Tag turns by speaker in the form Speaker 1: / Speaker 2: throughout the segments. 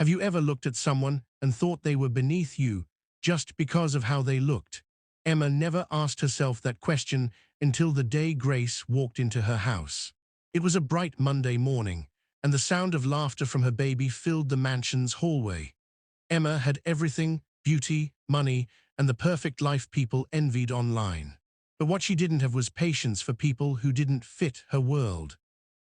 Speaker 1: Have you ever looked at someone and thought they were beneath you just because of how they looked? Emma never asked herself that question until the day Grace walked into her house. It was a bright Monday morning, and the sound of laughter from her baby filled the mansion's hallway. Emma had everything: beauty, money, and the perfect life people envied online. But what she didn't have was patience for people who didn't fit her world.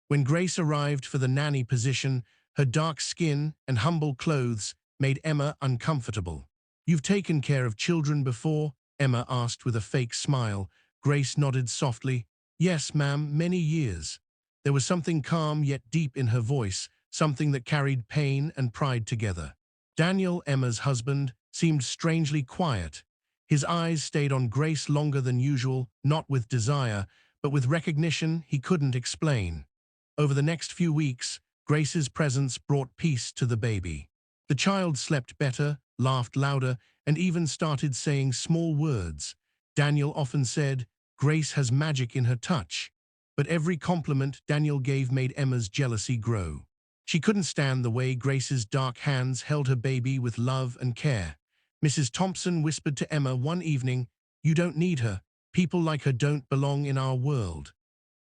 Speaker 1: When Grace arrived for the nanny position, her dark skin and humble clothes made Emma uncomfortable. "You've taken care of children before?" Emma asked with a fake smile. Grace nodded softly. "Yes, ma'am, many years." There was something calm yet deep in her voice, something that carried pain and pride together. Daniel, Emma's husband, seemed strangely quiet. His eyes stayed on Grace longer than usual, not with desire, but with recognition he couldn't explain. Over the next few weeks, Grace's presence brought peace to the baby. The child slept better, laughed louder, and even started saying small words. Daniel often said, "Grace has magic in her touch." But every compliment Daniel gave made Emma's jealousy grow. She couldn't stand the way Grace's dark hands held her baby with love and care. Mrs. Thompson whispered to Emma one evening, "You don't need her. People like her don't belong in our world."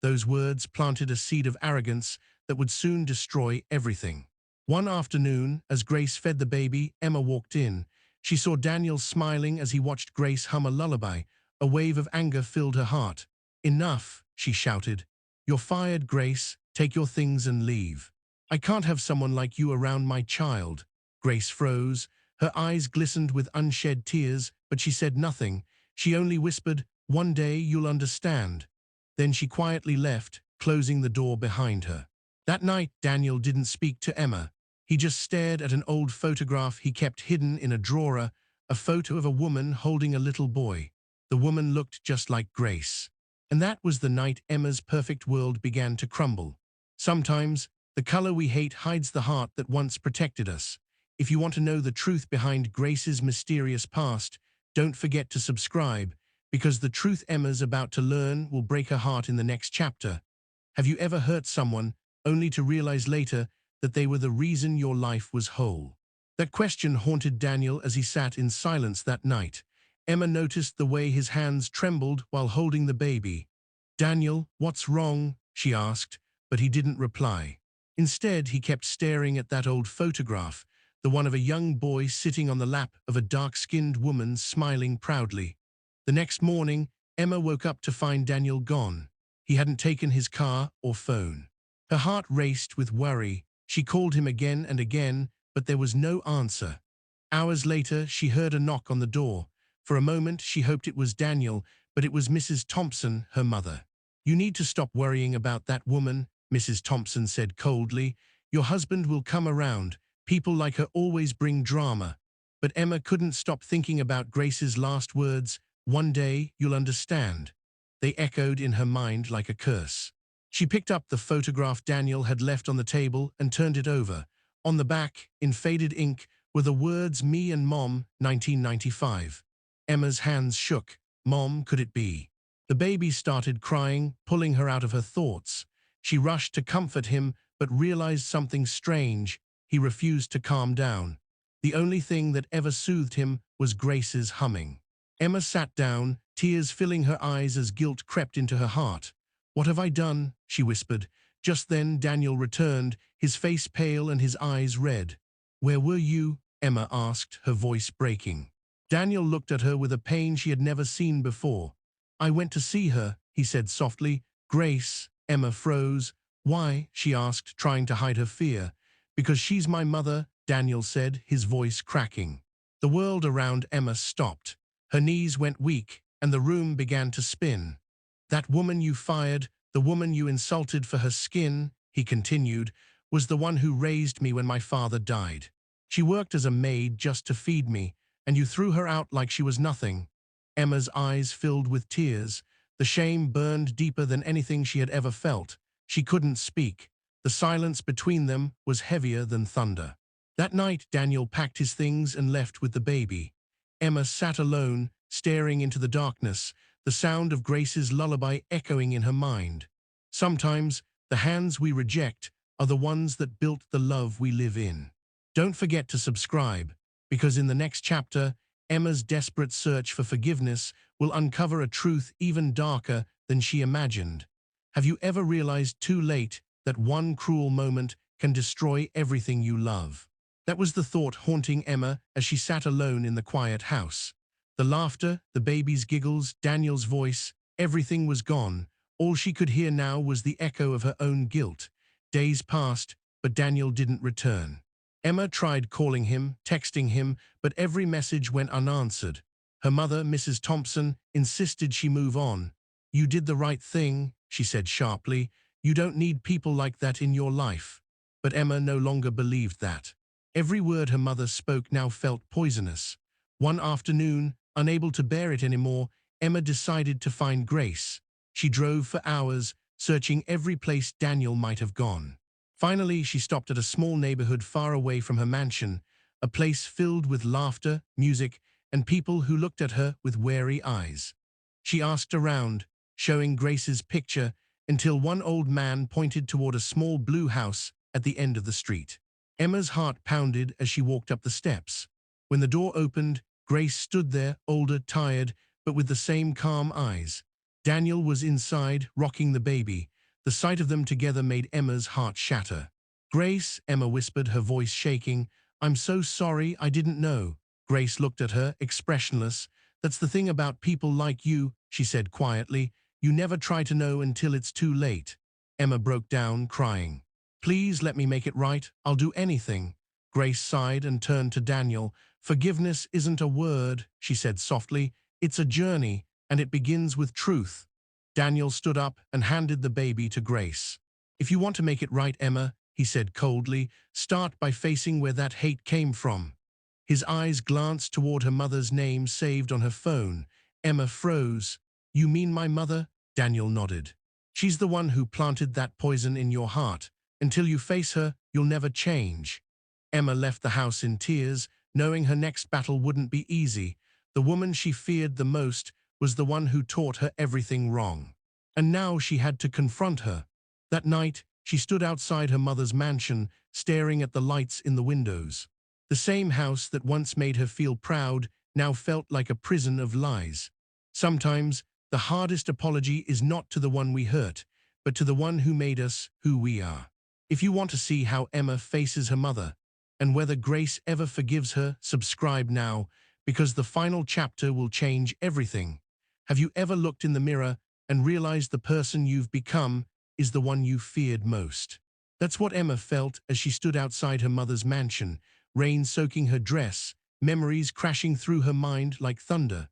Speaker 1: Those words planted a seed of arrogance that would soon destroy everything. One afternoon, as Grace fed the baby, Emma walked in. She saw Daniel smiling as he watched Grace hum a lullaby. A wave of anger filled her heart. "Enough," she shouted. "You're fired, Grace. Take your things and leave. I can't have someone like you around my child." Grace froze. Her eyes glistened with unshed tears, but she said nothing. She only whispered, "One day you'll understand." Then she quietly left, closing the door behind her. That night, Daniel didn't speak to Emma. He just stared at an old photograph he kept hidden in a drawer, a photo of a woman holding a little boy. The woman looked just like Grace. And that was the night Emma's perfect world began to crumble. Sometimes, the color we hate hides the heart that once protected us. If you want to know the truth behind Grace's mysterious past, don't forget to subscribe, because the truth Emma's about to learn will break her heart in the next chapter. Have you ever hurt someone only to realize later that they were the reason your life was whole? That question haunted Daniel as he sat in silence that night. Emma noticed the way his hands trembled while holding the baby. "Daniel, what's wrong?" she asked, but he didn't reply. Instead, he kept staring at that old photograph, the one of a young boy sitting on the lap of a dark-skinned woman smiling proudly. The next morning, Emma woke up to find Daniel gone. He hadn't taken his car or phone. Her heart raced with worry. She called him again and again, but there was no answer. Hours later, she heard a knock on the door. For a moment, she hoped it was Daniel, but it was Mrs. Thompson, her mother. "You need to stop worrying about that woman," Mrs. Thompson said coldly. "Your husband will come around. People like her always bring drama." But Emma couldn't stop thinking about Grace's last words, "One day you'll understand." They echoed in her mind like a curse. She picked up the photograph Daniel had left on the table and turned it over. On the back, in faded ink, were the words "Me and Mom, 1995. Emma's hands shook. Mom, could it be? The baby started crying, pulling her out of her thoughts. She rushed to comfort him, but realized something strange. He refused to calm down. The only thing that ever soothed him was Grace's humming. Emma sat down, tears filling her eyes as guilt crept into her heart. "What have I done?" she whispered. Just then Daniel returned, his face pale and his eyes red. "Where were you?" Emma asked, her voice breaking. Daniel looked at her with a pain she had never seen before. "I went to see her," he said softly. "Grace." Emma froze. "Why?" she asked, trying to hide her fear. "Because she's my mother," Daniel said, his voice cracking. The world around Emma stopped. Her knees went weak, and the room began to spin. "That woman you fired, the woman you insulted for her skin," he continued, "was the one who raised me when my father died. She worked as a maid just to feed me, and you threw her out like she was nothing." Emma's eyes filled with tears. The shame burned deeper than anything she had ever felt. She couldn't speak. The silence between them was heavier than thunder. That night, Daniel packed his things and left with the baby. Emma sat alone, staring into the darkness, the sound of Grace's lullaby echoing in her mind. Sometimes, the hands we reject are the ones that built the love we live in. Don't forget to subscribe, because in the next chapter, Emma's desperate search for forgiveness will uncover a truth even darker than she imagined. Have you ever realized too late that one cruel moment can destroy everything you love? That was the thought haunting Emma as she sat alone in the quiet house. The laughter, the baby's giggles, Daniel's voice, everything was gone. All she could hear now was the echo of her own guilt. Days passed, but Daniel didn't return. Emma tried calling him, texting him, but every message went unanswered. Her mother, Mrs. Thompson, insisted she move on. "You did the right thing," she said sharply. "You don't need people like that in your life." But Emma no longer believed that. Every word her mother spoke now felt poisonous. One afternoon, unable to bear it anymore, Emma decided to find Grace. She drove for hours, searching every place Daniel might have gone. Finally, she stopped at a small neighborhood far away from her mansion, a place filled with laughter, music, and people who looked at her with wary eyes. She asked around, showing Grace's picture, until one old man pointed toward a small blue house at the end of the street. Emma's heart pounded as she walked up the steps. When the door opened, Grace stood there, older, tired, but with the same calm eyes. Daniel was inside, rocking the baby. The sight of them together made Emma's heart shatter. "Grace," Emma whispered, her voice shaking, "I'm so sorry, I didn't know." Grace looked at her, expressionless. "That's the thing about people like you," she said quietly. "You never try to know until it's too late." Emma broke down, crying. "Please let me make it right. I'll do anything." Grace sighed and turned to Daniel. "Forgiveness isn't a word," she said softly. "It's a journey, and it begins with truth." Daniel stood up and handed the baby to Grace. "If you want to make it right, Emma," he said coldly, "start by facing where that hate came from." His eyes glanced toward her mother's name saved on her phone. Emma froze. "You mean my mother?" Daniel nodded. "She's the one who planted that poison in your heart. Until you face her, you'll never change." Emma left the house in tears, knowing her next battle wouldn't be easy. The woman she feared the most was the one who taught her everything wrong. And now she had to confront her. That night, she stood outside her mother's mansion, staring at the lights in the windows. The same house that once made her feel proud now felt like a prison of lies. Sometimes, the hardest apology is not to the one we hurt, but to the one who made us who we are. If you want to see how Emma faces her mother, and whether Grace ever forgives her, subscribe now, because the final chapter will change everything. Have you ever looked in the mirror and realized the person you've become is the one you feared most? That's what Emma felt as she stood outside her mother's mansion, rain soaking her dress, memories crashing through her mind like thunder.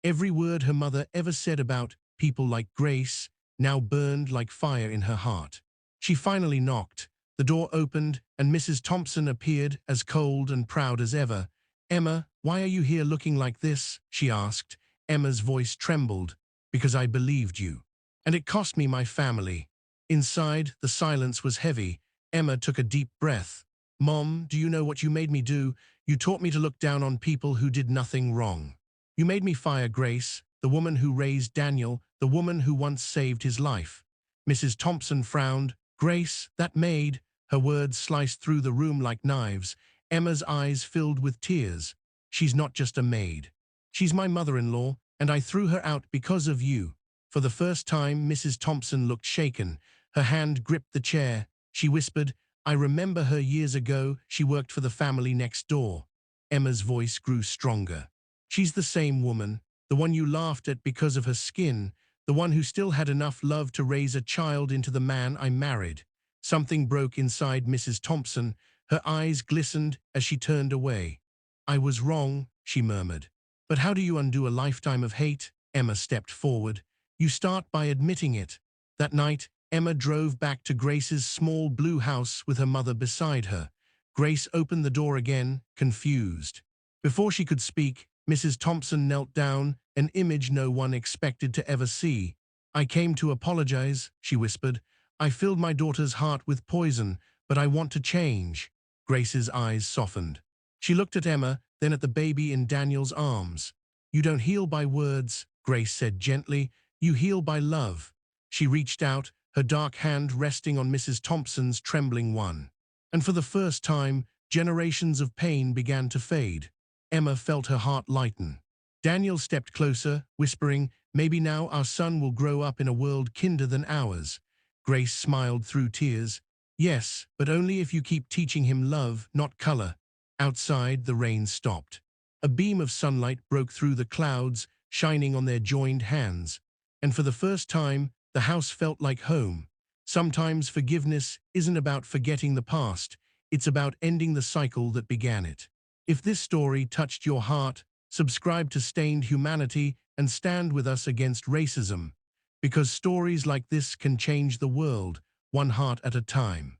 Speaker 1: Every word her mother ever said about people like Grace now burned like fire in her heart. She finally knocked. The door opened, and Mrs. Thompson appeared, as cold and proud as ever. "Emma, why are you here looking like this?" she asked. Emma's voice trembled. "Because I believed you. And it cost me my family." Inside, the silence was heavy. Emma took a deep breath. "Mom, do you know what you made me do? You taught me to look down on people who did nothing wrong. You made me fire Grace, the woman who raised Daniel, the woman who once saved his life." Mrs. Thompson frowned. "Grace, that maid." Her words sliced through the room like knives. Emma's eyes filled with tears. "She's not just a maid. She's my mother-in-law, and I threw her out because of you." For the first time, Mrs. Thompson looked shaken. Her hand gripped the chair. She whispered, "I remember her years ago. She worked for the family next door." Emma's voice grew stronger. "She's the same woman, the one you laughed at because of her skin, the one who still had enough love to raise a child into the man I married." Something broke inside Mrs. Thompson. Her eyes glistened as she turned away. "I was wrong," she murmured. "But how do you undo a lifetime of hate?" Emma stepped forward. "You start by admitting it." That night, Emma drove back to Grace's small blue house with her mother beside her. Grace opened the door again, confused. Before she could speak, Mrs. Thompson knelt down, an image no one expected to ever see. "I came to apologize," she whispered. "I filled my daughter's heart with poison, but I want to change." Grace's eyes softened. She looked at Emma, then at the baby in Daniel's arms. "You don't heal by words," Grace said gently. "You heal by love." She reached out, her dark hand resting on Mrs. Thompson's trembling one. And for the first time, Generations of pain began to fade. Emma felt her heart lighten. Daniel stepped closer, whispering, "Maybe now our son will grow up in a world kinder than ours." Grace smiled through tears. "Yes, but only if you keep teaching him love, not color." Outside, the rain stopped. A beam of sunlight broke through the clouds, shining on their joined hands. And for the first time, the house felt like home. Sometimes forgiveness isn't about forgetting the past, it's about ending the cycle that began it. If this story touched your heart, subscribe to Stained Humanity and stand with us against racism. Because stories like this can change the world, one heart at a time.